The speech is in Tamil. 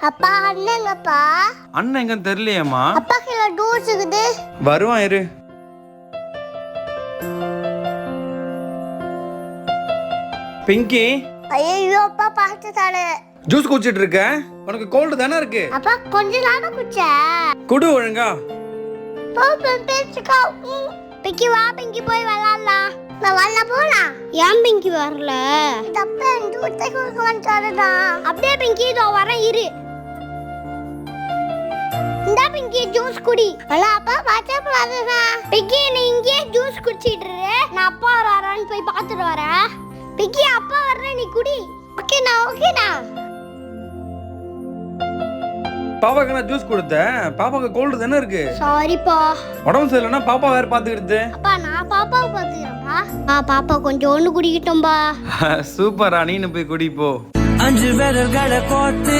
அப்பா அண்ணங்கப்பா. அண்ணன் எங்கன்னு தெரியலையேம்மா. அப்பா கீழே டூஸ் இருக்குது. வருவான் இரு. பிங்கி. ஐயோ அப்பா பார்த்துட்டாரு. ஜூஸ் குடிச்சிட்டு இருக்க? உனக்கு கோல்டு தானே இருக்கு? அப்பா கொஞ்ச நேரம் குடிச்ச. குடு ஒழுங்கா. பிங்கி வா, பிங்கி போய் விளையாடலாம். நான் வரல போலாம். ஏன் பிங்கி வரல? தப்பா தூரத்தை கொடுக்க வந்துட்டாருடா. அப்படியே பிங்கி இதோ வரேன் இரு. இந்த பிங்கி ஜூஸ் குடி. அண்ணா அப்பா பாத்தே போறாதா? பிங்கி நீ இங்கே ஜூஸ் குடிச்சிட்டு இரு. நான் அப்பா வராரான்னு போய் பார்த்துட்டு வரேன். பிங்கி அப்பா வர்றேன், நீ குடி. ஓகேண்ணா ஓகேண்ணா. பாப்பாக்கு நான் ஜூஸ் கொடுத்தேன். பாப்பாக்கு கோல்டு தானே இருக்கு. சாரிப்பா. உடம்பு சரியில்லைன்னா பாப்பா வேற பாத்துக்கிட்டு. அப்பா நான் பாப்பாவை பாத்துக்கிறேன்ப்பா. பாப்பா கொஞ்சம் ஒண்ணு குடிக்கிட்டோம்பா. சூப்பரா, நீனு போய் குடி போ. 5 விரல்களை கோர்த்து